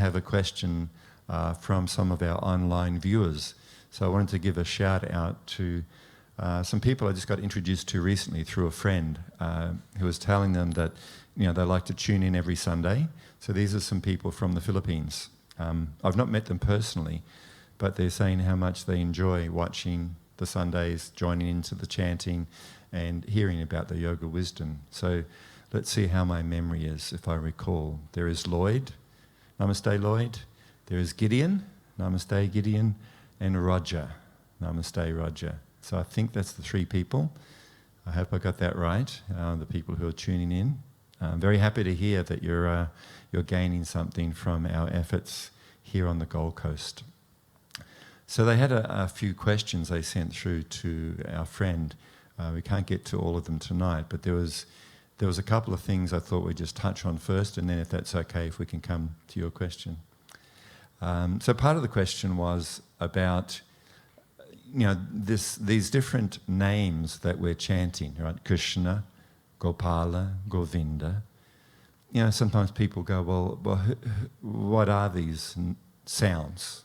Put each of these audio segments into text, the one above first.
have a question from some of our online viewers. So I wanted to give a shout out to some people I just got introduced to recently through a friend who was telling them that they like to tune in every Sunday. So these are some people from the Philippines. I've not met them personally, but they're saying how much they enjoy watching the Sundays, joining into the chanting and hearing about the yoga wisdom. So let's see how my memory is, if I recall. There is Lloyd. Namaste, Lloyd. There is Gideon. Namaste, Gideon. And Roger. Namaste, Roger. So I think that's the three people. I hope I got that right, the people who are tuning in. I'm very happy to hear that you're gaining something from our efforts here on the Gold Coast. So they had a few questions they sent through to our friend. We can't get to all of them tonight, but there was a couple of things I thought we'd just touch on first, and then if that's okay, if we can come to your question. So part of the question was about these different names that we're chanting, right? Krishna, Gopala, Govinda. Sometimes people go, well, what are these sounds?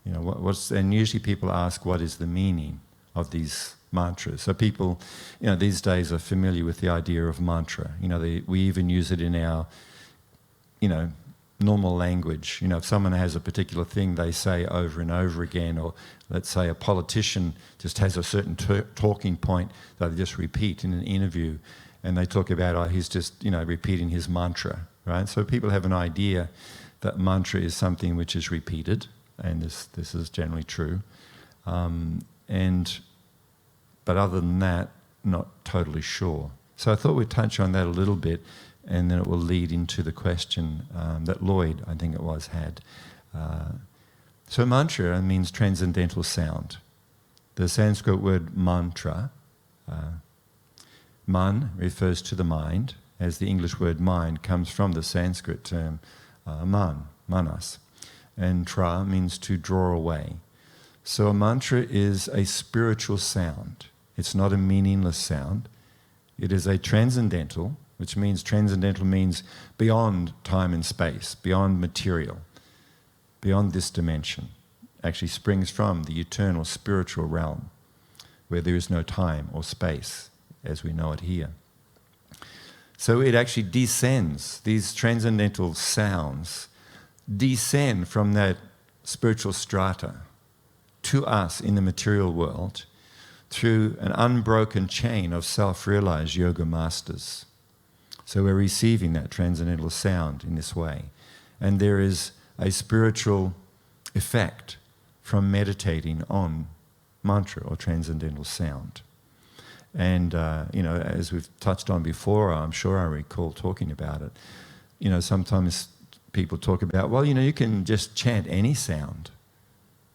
And usually people ask, what is the meaning of these mantras? So people, these days are familiar with the idea of mantra. We even use it in our, normal language. If someone has a particular thing they say over and over again, or let's say a politician just has a certain talking point that they just repeat in an interview, and they talk about, he's just, repeating his mantra, right? So people have an idea that mantra is something which is repeated, and this is generally true. But other than that, not totally sure. So I thought we'd touch on that a little bit, and then it will lead into the question that Lloyd, I think it was, had. So mantra means transcendental sound. The Sanskrit word mantra, man refers to the mind, as the English word mind comes from the Sanskrit term manas. And tra means to draw away. So a mantra is a spiritual sound. It's not a meaningless sound. It is a transcendental, which means transcendental means beyond time and space, beyond material, beyond this dimension. Actually springs from the eternal spiritual realm, where there is no time or space, as we know it here. So it actually descends, these transcendental sounds descend from that spiritual strata to us in the material world through an unbroken chain of self-realized yoga masters. So we're receiving that transcendental sound in this way. And there is a spiritual effect from meditating on mantra or transcendental sound. And, as we've touched on before, I'm sure I recall talking about it, sometimes people talk about, you can just chant any sound.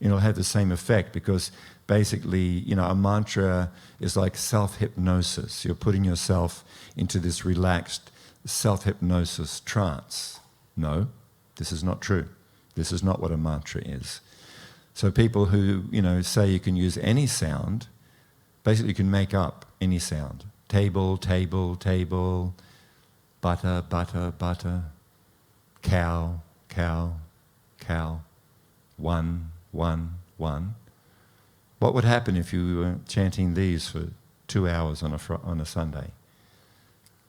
It'll have the same effect because basically, a mantra is like self-hypnosis. You're putting yourself into this relaxed self-hypnosis trance. No, this is not true. This is not what a mantra is. So people who, say you can use any sound, basically you can make up any sound. Table, table, table, butter, butter, butter, cow, cow, cow, one, one, one. What would happen if you were chanting these for 2 hours on a Sunday?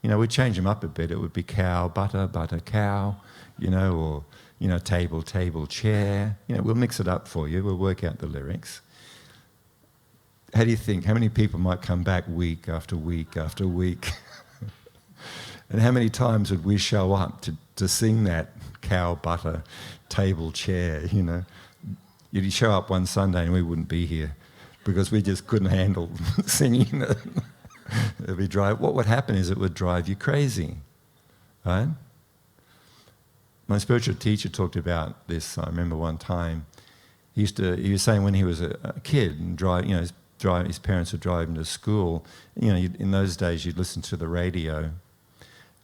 We'd change them up a bit. It would be cow, butter, butter, cow, or, table, table, chair. We'll mix it up for you. We'll work out the lyrics. How do you think? How many people might come back week after week after week? And how many times would we show up to sing that cow, butter, table, chair, You'd show up one Sunday and we wouldn't be here because we just couldn't handle singing it. What would happen is it would drive you crazy, right? My spiritual teacher talked about this. I remember one time he was saying when he was a kid and his parents would drive him to school. In those days you'd listen to the radio,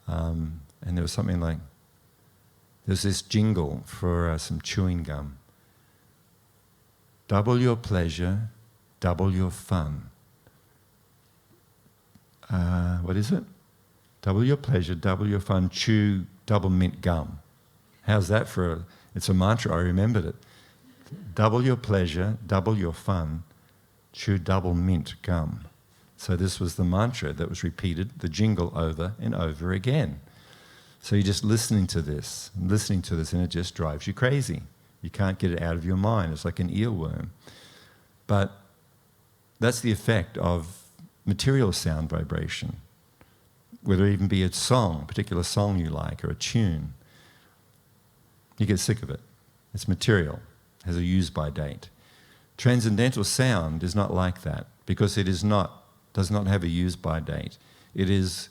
and there was something like there's this jingle for some chewing gum. Double your pleasure, double your fun. What is it? Double your pleasure, double your fun, chew double mint gum. How's that it's a mantra, I remembered it. Double your pleasure, double your fun, chew double mint gum. So this was the mantra that was repeated, the jingle over and over again. So you're just listening to this, and it just drives you crazy. You can't get it out of your mind. It's like an earworm. But that's the effect of material sound vibration, whether it even be a song, a particular song you like, or a tune. You get sick of it. It's material, has a use-by date. Transcendental sound is not like that, because it does not have a use-by date. It is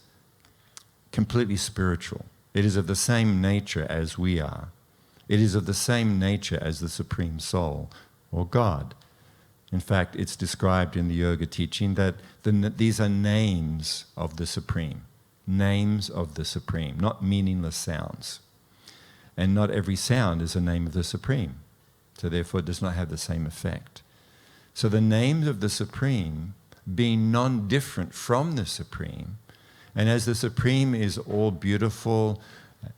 completely spiritual. It is of the same nature as we are. It is of the same nature as the Supreme Soul, or God. In fact, it's described in the yoga teaching that these are names of the Supreme. Names of the Supreme, not meaningless sounds. And not every sound is a name of the Supreme. So therefore it does not have the same effect. So the names of the Supreme being non-different from the Supreme, and as the Supreme is all beautiful,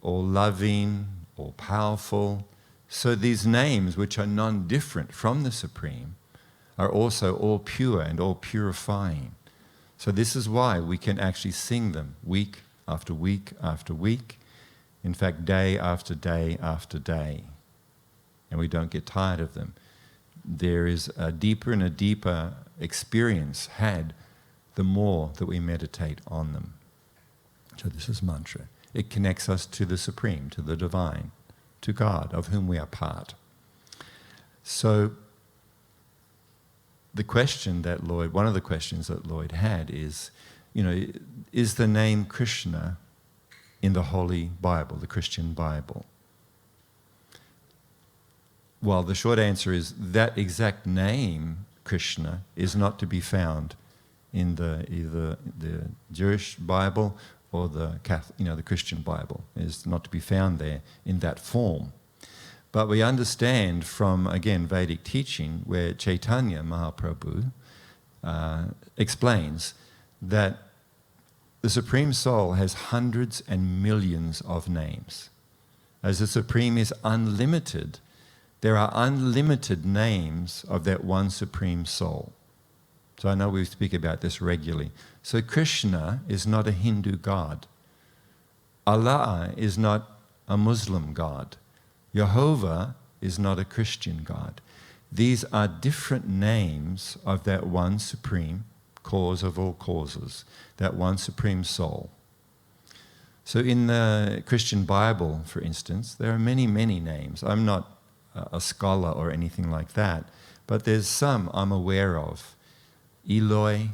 all loving, all powerful, so these names which are non-different from the Supreme are also all pure and all purifying. So this is why we can actually sing them week after week after week, in fact day after day after day, and we don't get tired of them. There is a deeper and a deeper experience had the more that we meditate on them. So this is mantra. It connects us to the Supreme, to the Divine, to God, of whom we are part. So one of the questions that Lloyd had is, is the name Krishna in the Holy Bible, the Christian Bible? Well, the short answer is that exact name, Krishna, is not to be found in either the Jewish Bible or the Christian Bible. It is not to be found there in that form. But we understand from, again, Vedic teaching, where Chaitanya Mahaprabhu explains that the Supreme Soul has hundreds and millions of names. As the Supreme is unlimited, there are unlimited names of that one Supreme Soul. So I know we speak about this regularly. So Krishna is not a Hindu god. Allah is not a Muslim god. Jehovah is not a Christian god. These are different names of that one Supreme cause of all causes, that one Supreme Soul. So in the Christian Bible, for instance, there are many, many names. I'm not a scholar or anything like that, but there's some I'm aware of. Eloi,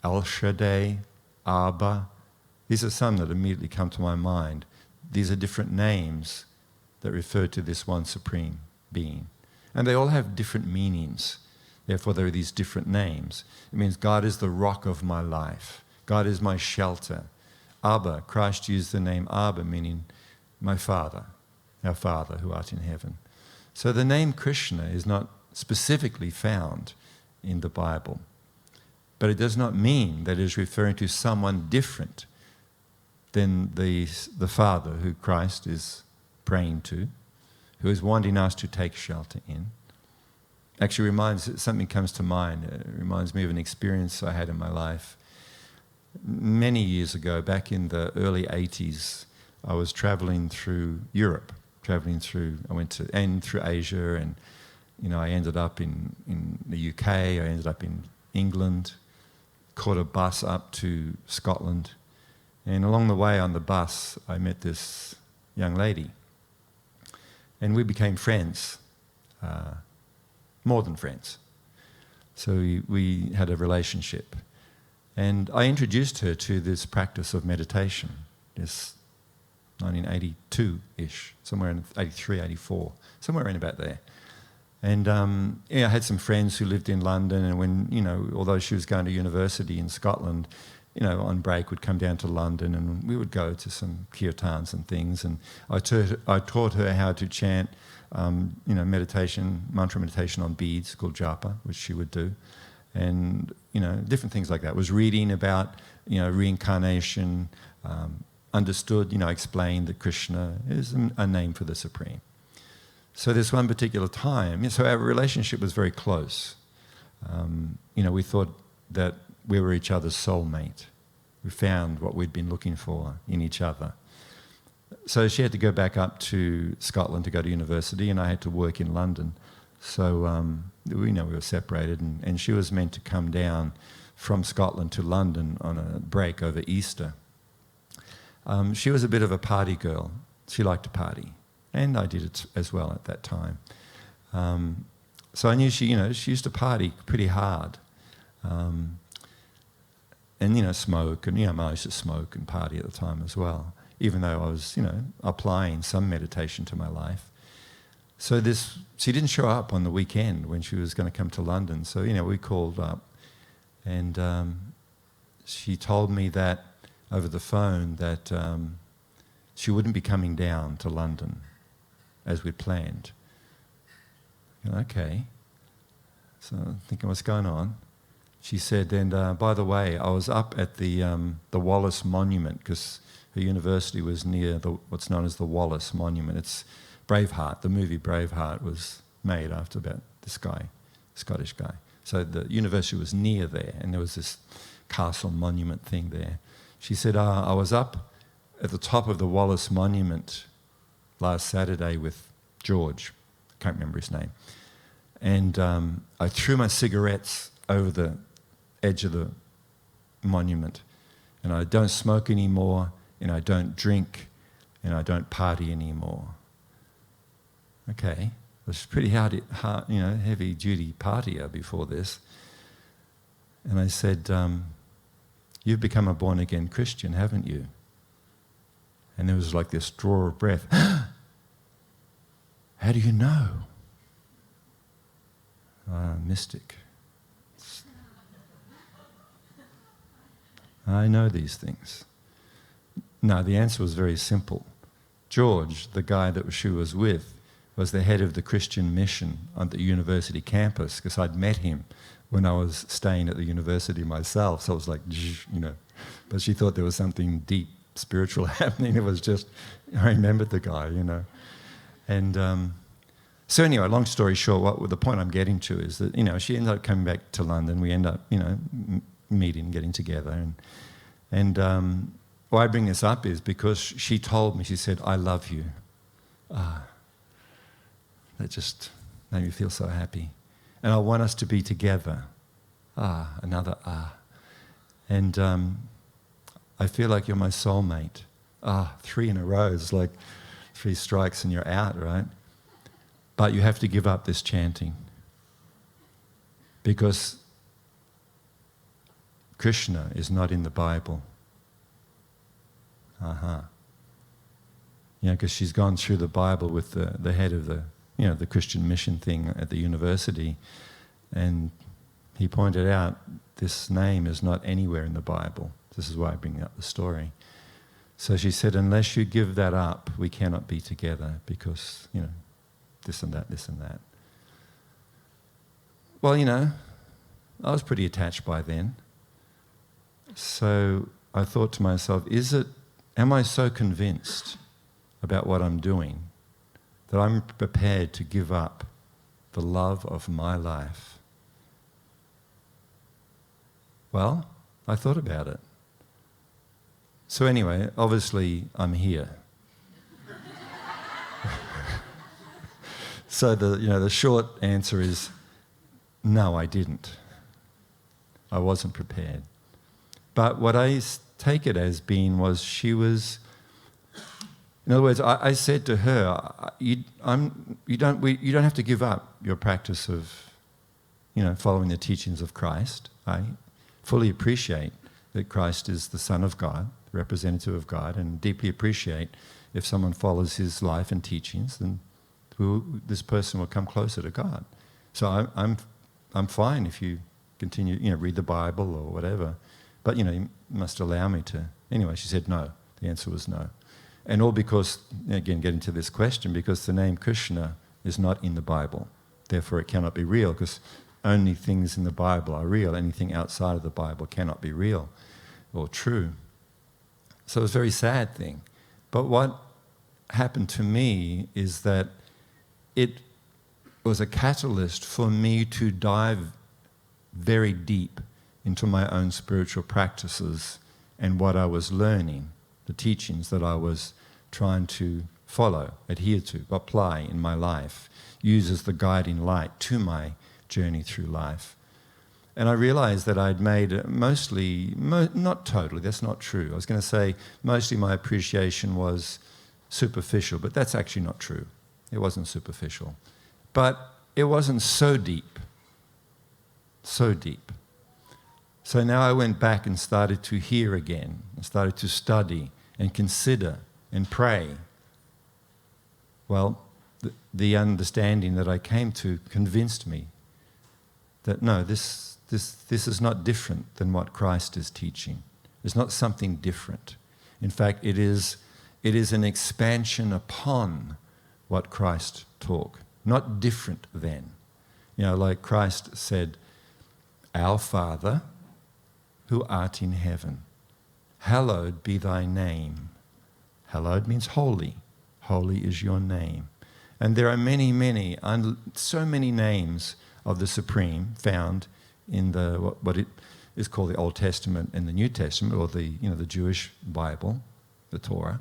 El Shaddai, Abba. These are some that immediately come to my mind. These are different names that refer to this one Supreme Being. And they all have different meanings. Therefore, there are these different names. It means God is the rock of my life. God is my shelter. Abba, Christ used the name Abba, meaning my Father, our Father who art in heaven. So the name Krishna is not specifically found in the Bible. But it does not mean that it is referring to someone different than the Father who Christ is praying to, who is wanting us to take shelter in. Actually something comes to mind. It reminds me of an experience I had in my life. Many years ago, back in the early 80s, I was traveling through Europe. I went through Asia, and I ended up in the UK, I ended up in England, caught a bus up to Scotland, and along the way on the bus I met this young lady, and we became friends, more than friends. So we had a relationship, and I introduced her to this practice of meditation, this 1982-ish, somewhere in 83, 84, somewhere around about there. And I had some friends who lived in London, and when, although she was going to university in Scotland, on break would come down to London, and we would go to some kirtans and things, and I taught her how to chant, meditation, mantra meditation on beads called japa, which she would do, and, different things like that. Was reading about, reincarnation, understood, explained that Krishna is a name for the Supreme. So this one particular time, so our relationship was very close. We thought that we were each other's soulmate. We found what we'd been looking for in each other. So she had to go back up to Scotland to go to university, and I had to work in London. So we were separated, and she was meant to come down from Scotland to London on a break over Easter. She was a bit of a party girl. She liked to party, and I did it as well at that time. So I knew she used to party pretty hard, and smoke, and I used to smoke and party at the time as well, even though I was applying some meditation to my life. So she didn't show up on the weekend when she was going to come to London. So we called up, and she told me that over the phone that she wouldn't be coming down to London as we'd planned. Okay. So I'm thinking, what's going on? She said, and by the way, I was up at the Wallace Monument, because her university was near what's known as the Wallace Monument. It's Braveheart. The movie Braveheart was made after about this guy, Scottish guy. So the university was near there, and there was this castle monument thing there. She said, I was up at the top of the Wallace Monument last Saturday with George. I can't remember his name. And I threw my cigarettes over the edge of the monument, and I don't smoke anymore, and I don't drink, and I don't party anymore. Okay, I was pretty heavy-duty partier before this. And I said, you've become a born-again Christian, haven't you? And there was like this draw of breath. How do you know? Mystic. I know these things. No, the answer was very simple. George, the guy that she was with, was the head of the Christian mission on the university campus, because I'd met him when I was staying at the university myself. So I was like, But she thought there was something deep spiritual happening. It was just, I remembered the guy, And so anyway, long story short, the point I'm getting to is that, she ended up coming back to London. We end up, meeting, getting together. And why I bring this up is because she told me, she said, I love you. That just made me feel so happy. And I want us to be together. Another. And I feel like you're my soulmate. 3 in a row is like 3 strikes and you're out, right? But you have to give up this chanting. Because Krishna is not in the Bible. Because she's gone through the Bible with the head of the Christian mission thing at the university, and he pointed out this name is not anywhere in the Bible. This is why I bring up the story. So she said, unless you give that up, we cannot be together because, this and that, this and that. Well, I was pretty attached by then. So I thought to myself, am I so convinced about what I'm doing that I'm prepared to give up the love of my life? Well, I thought about it. So anyway, obviously I'm here. So the short answer is no, I didn't. I wasn't prepared. But what I take it as being was she was. In other words, I said to her, you don't have to give up your practice of, following the teachings of Christ. I fully appreciate that Christ is the Son of God, the representative of God, and deeply appreciate if someone follows his life and teachings, then this person will come closer to God. So I'm fine if you continue, read the Bible or whatever, but you must allow me to. Anyway, she said no. The answer was no. And all because, again, getting to this question, because the name Krishna is not in the Bible. Therefore, it cannot be real, because only things in the Bible are real. Anything outside of the Bible cannot be real or true. So it was a very sad thing. But what happened to me is that it was a catalyst for me to dive very deep into my own spiritual practices and what I was learning, the teachings that I was trying to follow, adhere to, apply in my life, use as the guiding light to my journey through life. And I realized that I'd made mostly, not totally, that's not true. I was going to say mostly my appreciation was superficial, but that's actually not true. It wasn't superficial. But it wasn't so deep. So deep. So now I went back and started to hear again, and started to study and consider and pray. Well, the understanding that I came to convinced me that no, this is not different than what Christ is teaching. It's not something different. In fact, it is an expansion upon what Christ taught, not different than. You know, like Christ said, "Our Father, who art in heaven, hallowed be thy name." Hallowed means holy. Holy is your name. And there are many, so many names of the Supreme found in what it is called the Old Testament and the New Testament, or the Jewish Bible, the Torah,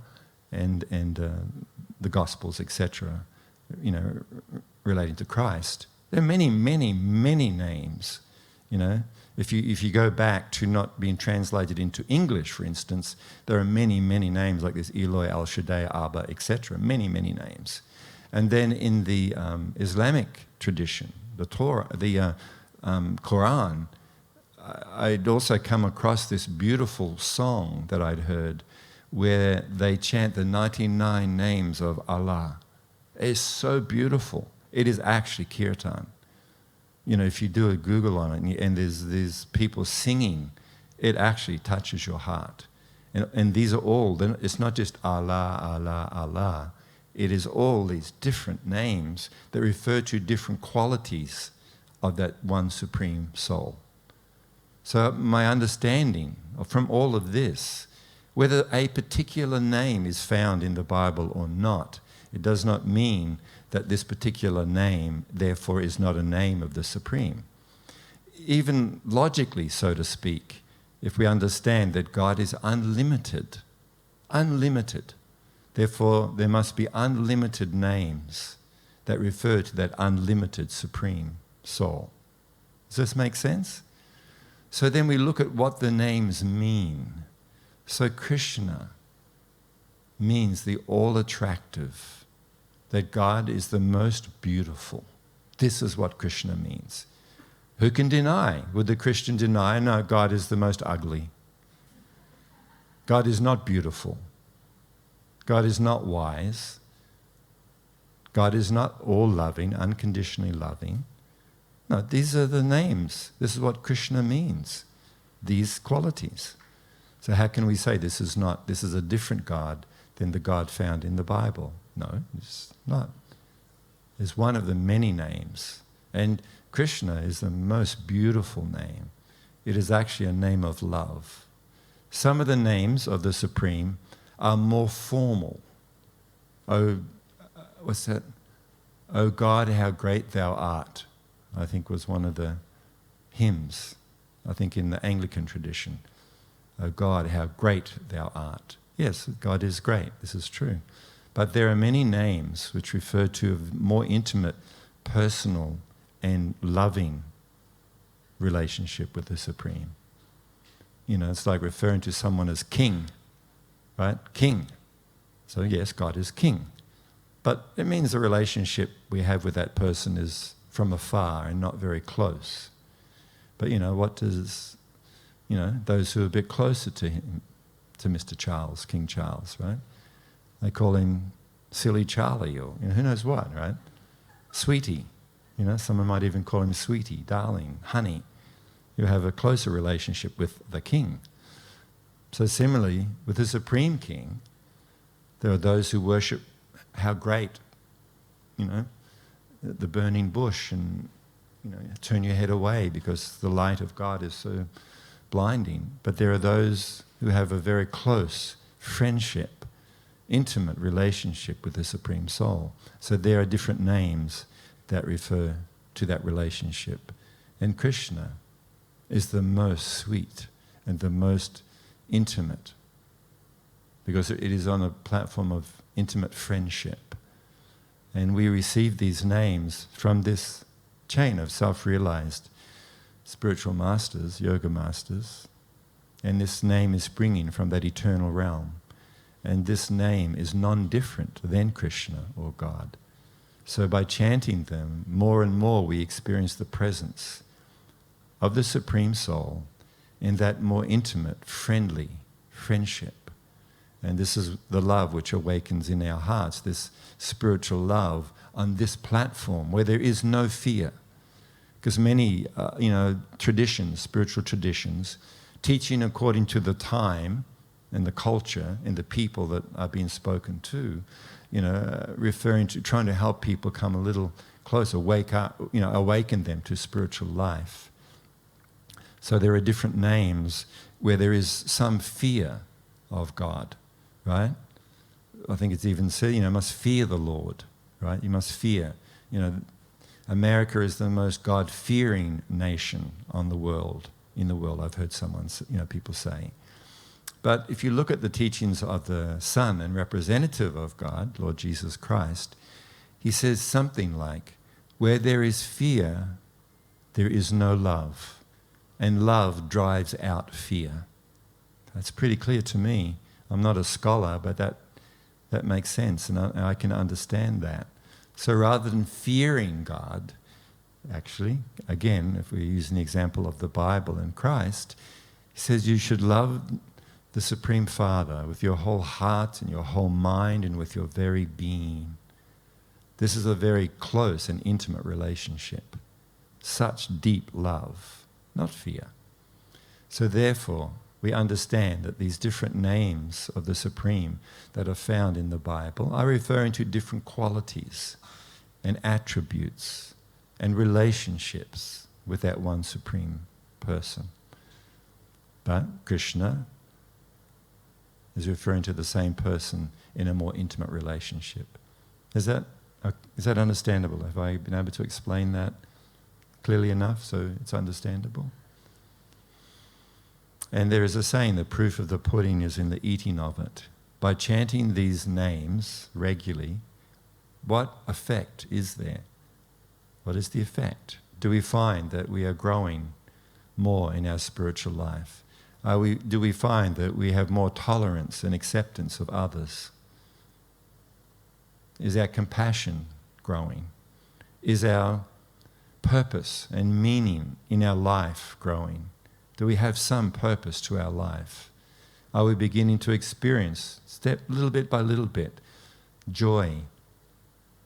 and the Gospels, etc. Relating to Christ. There are many names. If you go back to not being translated into English, for instance, there are many names like this: Eloi, El Shaddai, Abba, etc. Many names. And then in the Islamic tradition, the Torah, the Quran, I'd also come across this beautiful song that I'd heard where they chant the 99 names of Allah. It's so beautiful. It is actually kirtan. If you do a Google on it and there's people singing, it actually touches your heart. And these are all, it's not just Allah, Allah, Allah. It is all these different names that refer to different qualities of that one supreme soul. So my understanding from all of this, whether a particular name is found in the Bible or not, it does not mean that this particular name, therefore, is not a name of the Supreme. Even logically, so to speak, if we understand that God is unlimited, therefore there must be unlimited names that refer to that unlimited Supreme Soul. Does this make sense? So then we look at what the names mean. So Krishna means the all-attractive, that God is the most beautiful. This is what Krishna means. Who can deny? Would the Christian deny? No, God is the most ugly. God is not beautiful. God is not wise. God is not all-loving, unconditionally loving. No, these are the names. This is what Krishna means, these qualities. So how can we say this is a different God than the God found in the Bible? No, it's not. It's one of the many names. And Krishna is the most beautiful name. It is actually a name of love. Some of the names of the Supreme are more formal. What's that? Oh God, how great thou art, I think was one of the hymns, I think in the Anglican tradition. Oh God, how great thou art. Yes, God is great, this is true. But there are many names which refer to a more intimate, personal and loving relationship with the Supreme. It's like referring to someone as king, right? King. So yes, God is king. But it means the relationship we have with that person is from afar and not very close. But what does, those who are a bit closer to him, to Mr. Charles, King Charles, right? They call him Silly Charlie or who knows what, right? Sweetie. Someone might even call him sweetie, darling, honey. You have a closer relationship with the king. So similarly, with the Supreme King, there are those who worship how great, the burning bush and, turn your head away because the light of God is so blinding. But there are those who have a very close friendship, intimate relationship with the Supreme Soul. So there are different names that refer to that relationship. And Krishna is the most sweet and the most intimate, because it is on a platform of intimate friendship. And we receive these names from this chain of self-realized spiritual masters, yoga masters, and this name is springing from that eternal realm. And this name is non-different than Krishna or God. So by chanting them, more and more we experience the presence of the Supreme Soul in that more intimate, friendly friendship. And this is the love which awakens in our hearts, this spiritual love on this platform where there is no fear. Because many, traditions, spiritual traditions, teaching according to the time and the culture and the people that are being spoken to, referring to trying to help people come a little closer, wake up, awaken them to spiritual life. So there are different names where there is some fear of God, right? I think it's even said, must fear the Lord, right? You must fear. America is the most God-fearing nation in the world. I've heard people say. But if you look at the teachings of the Son and representative of God, Lord Jesus Christ, he says something like, where there is fear, there is no love, and love drives out fear. That's pretty clear to me. I'm not a scholar, but that makes sense, and I can understand that. So rather than fearing God, actually, again, if we use an example of the Bible and Christ, he says you should love the Supreme Father with your whole heart and your whole mind and with your very being. This is a very close and intimate relationship. Such deep love, not fear. So therefore, we understand that these different names of the Supreme that are found in the Bible are referring to different qualities and attributes and relationships with that one Supreme Person. But Krishna is referring to the same person in a more intimate relationship. Is that understandable? Have I been able to explain that clearly enough so it's understandable? And there is a saying, the proof of the pudding is in the eating of it. By chanting these names regularly, what effect is there? What is the effect? Do we find that we are growing more in our spiritual life? Do we find that we have more tolerance and acceptance of others? Is our compassion growing? Is our purpose and meaning in our life growing? Do we have some purpose to our life? Are we beginning to experience, little bit by little bit, joy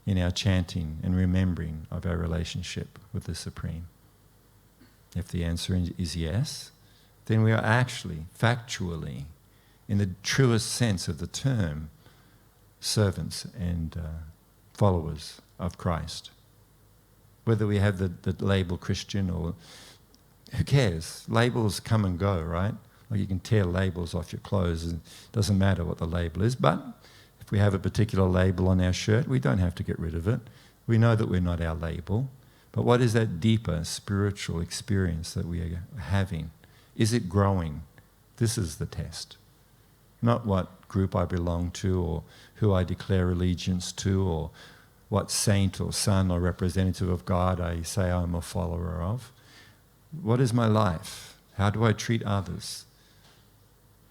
in our chanting and remembering of our relationship with the Supreme? If the answer is yes, then we are actually, factually, in the truest sense of the term, servants and followers of Christ. Whether we have the label Christian or who cares? Labels come and go, right? Like you can tear labels off your clothes, and it doesn't matter what the label is. But if we have a particular label on our shirt, we don't have to get rid of it. We know that we're not our label. But what is that deeper spiritual experience that we are having? Is it growing? This is the test. Not what group I belong to or who I declare allegiance to or what saint or son or representative of God I say I'm a follower of. What is my life? How do I treat others?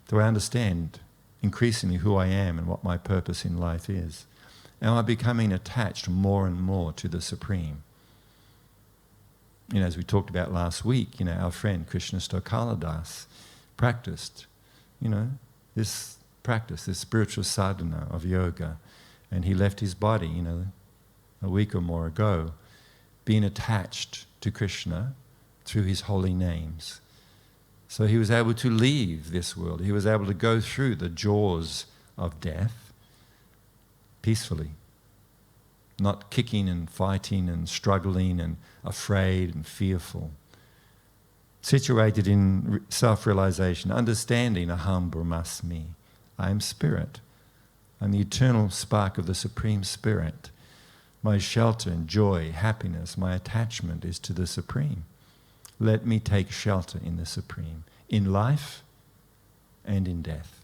Do I understand increasingly who I am and what my purpose in life is? Am I becoming attached more and more to the Supreme? As we talked about last week, our friend Krishna Stokaladas practiced, this practice, this spiritual sadhana of yoga, and he left his body, a week or more ago, being attached to Krishna through his holy names. So he was able to leave this world. He was able to go through the jaws of death peacefully, not kicking and fighting and struggling and afraid and fearful. Situated in self-realization, understanding aham brahmasmi, I am spirit. I'm the eternal spark of the Supreme Spirit. My shelter and joy, happiness, my attachment is to the Supreme. Let me take shelter in the Supreme, in life and in death.